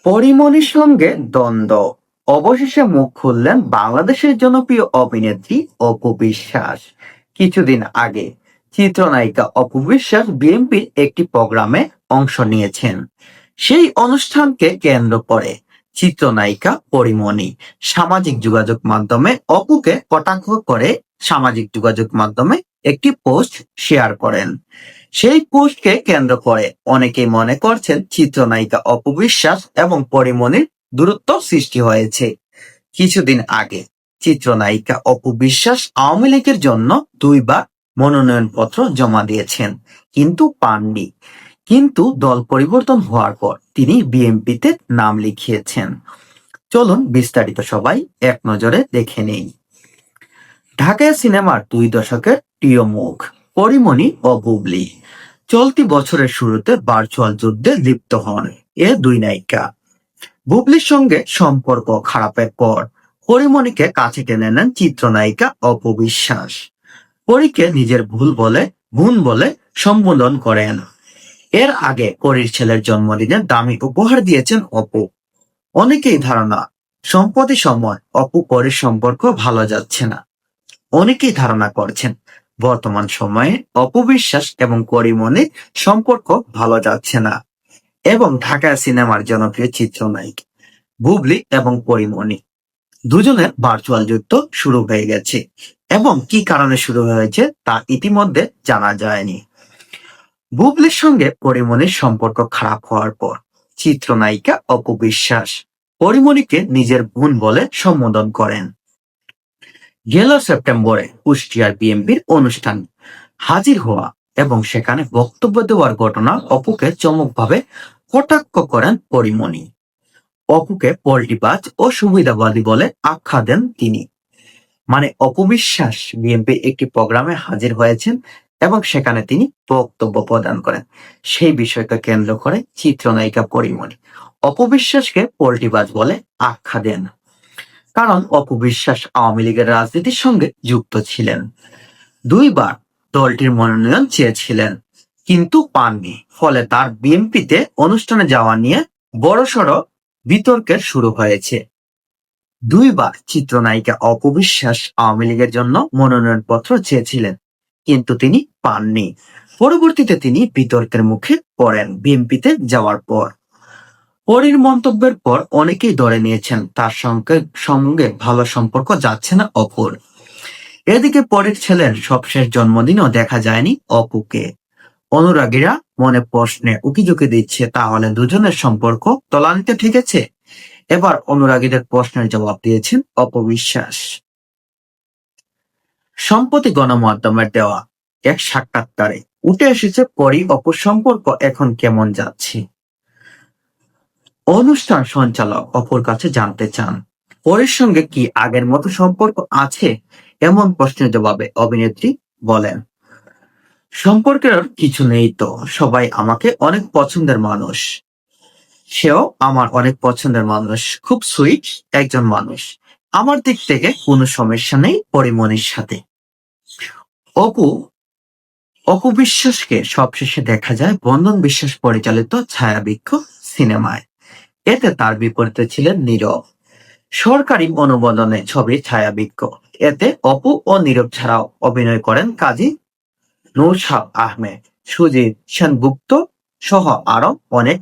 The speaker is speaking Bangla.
পরীমনির সঙ্গে দ্বন্দ্ব, অবশেষে মুখ খুললেন বাংলাদেশের জনপ্রিয় অভিনেত্রী অপু বিশ্বাস। কিছুদিন আগে চিত্রনায়িকা অপু বিশ্বাস বিএনপির একটি প্রোগ্রামে অংশ নিয়েছেন। সেই অনুষ্ঠানকে কেন্দ্র করে চিত্রনায়িকা পরীমনি সামাজিক যোগাযোগ মাধ্যমে অপুকে কটাক্ষ করে সামাজিক যোগাযোগ মাধ্যমে একটি পোস্ট শেয়ার করেন। সেই পোস্টকে কেন্দ্র করে অনেকেই মনে করছেন চিত্রনায়িকা অপু বিশ্বাস এবং পরীমনির দূরত্ব সৃষ্টি হয়েছে। কিছুদিন আগে চিত্রনায়িকা অপু বিশ্বাস আওয়ামী লীগের জন্য 2বার মনোনয়নপত্র জমা দিয়েছেন, কিন্তু পাননি। কিন্তু দল পরিবর্তন হওয়ার পর তিনি বিএনপিতে নাম লিখিয়েছেন। চলুন বিস্তারিত সবাই এক নজরে দেখে নেই। ঢাকায় সিনেমার 2 দশকের প্রিয় মুখ পরীমনি ও বুবলি চলতি বছরের শুরুতে ভার্চুয়াল যুদ্ধে লিপ্ত হন এ দুই নায়িকা। বুবলির সঙ্গে সম্পর্ক খারাপের পর পরীমনিকে কাছে টেনে নেন চিত্রনায়িকা অপু বিশ্বাস। পরীকে নিজের বোন বলে সম্বোধন করেন। এর আগে পরীর ছেলের জন্মদিনে দামি উপহার দিয়েছেন অপু। অনেকেই ধারণা সম্প্রতি সময় অপু পরীর সম্পর্ক ভালো যাচ্ছে না। অনেকেই ধারণা করছেন বর্তমান সময়ে অপু বিশ্বাস এবং পরীমনির সম্পর্ক ভালো যাচ্ছে না এবং ঢাকায় সিনেমার জনপ্রিয় চিত্রনায়িকা বুবলি এবং পরীমনি দুজনের ভার্চুয়াল যুদ্ধ শুরু হয়ে গেছে এবং কি কারণে শুরু হয়েছে তা ইতিমধ্যে জানা যায়নি। বুবলির সঙ্গে পরীমনির সম্পর্ক খারাপ হওয়ার পর চিত্রনায়িকা অপু বিশ্বাস পরীমনিকে নিজের বোন বলে সম্বোধন করেন। গেল সেপ্টেম্বরে কুষ্টিয়ার বিএনপির অনুষ্ঠান হাজির হওয়া এবং সেখানে বক্তব্য দেওয়ার ঘটনা অপুকে চমকভাবে কটাক্ষ করেন পরীমনি। অপুকে পল্টিবাজ ও সুবিধাবাদী বলে আখ্যা দেন তিনি। মানে অপু বিশ্বাস বিএনপির একটি প্রোগ্রামে হাজির হয়েছেন এবং সেখানে তিনি বক্তব্য প্রদান করেন। সেই বিষয়কে কেন্দ্র করে চিত্রনায়িকা পরীমনি অপু বিশ্বাসকে পল্টিবাজ বলে আখ্যা দেন। কারণ অপু বিশ্বাস আওয়ামী লীগের রাজনীতির সঙ্গে যুক্ত ছিলেন। 2বার দলটির মনোনয়ন চেয়েছিলেন কিন্তু পাননি, ফলে তার বিএনপিতে অনুষ্ঠানে যাওয়া নিয়ে বড়সড় বিতর্কের শুরু হয়েছে। 2বার চিত্রনায়িকা অপু বিশ্বাস আওয়ামী লীগের জন্য মনোনয়নপত্র চেয়েছিলেন কিন্তু তিনি পাননি। পরবর্তীতে তিনি বিতর্কের মুখে পড়েন বিএনপিতে যাওয়ার পর। পরীর মন্তব্যের পর অনেকেই ধরে নিয়েছেন তার সঙ্গে ভালো সম্পর্ক যাচ্ছে না অপুর। এদিকে পরীর ছেলের সবশেষ জন্মদিনও দেখা যায়নি অপুকে। অনুরাগীরা মনে প্রশ্নে উকিঝুঁকি দিচ্ছে, তাহলে দুজনের সম্পর্ক তলানিতে ঠেকেছে? এবার অনুরাগীদের প্রশ্নের জবাব দিয়েছেন অপু বিশ্বাস। সম্প্রতি গণমাধ্যমের দেওয়া এক সাক্ষাৎকারে উঠে এসেছে পরী অপুর সম্পর্ক এখন কেমন যাচ্ছে। অনুষ্ঠান সঞ্চালক অপুর কাছে জানতে চান পরীর সঙ্গে কি আগের মতো সম্পর্ক আছে। এমন প্রশ্নের জবাবে অভিনেত্রী বলেন, সম্পর্কের কিছু নেই তো, সবাই আমাকে অনেক পছন্দের মানুষ, সেও আমার অনেক পছন্দের মানুষ, খুব সুইট একজন মানুষ, আমার দিক থেকে কোনো সমস্যা নেই পরীমনির সাথে। অপু অপু বিশ্বাসকে সবশেষে দেখা যায় বন্ধন বিশ্বাস পরিচালিত ছায়াবৃক্ষ সিনেমায়। এতে তার বিপরীতে ছিলেন নীরব। সরকারি অনুমোদনে ছবির ছায়াবৃক্ষ। এতে অপু ও নীরব ছাড়াও অভিনয় করেন কাজী নৌশাদ আহমেদ, সুজিত সেনগুপ্ত সহ আরো অনেক।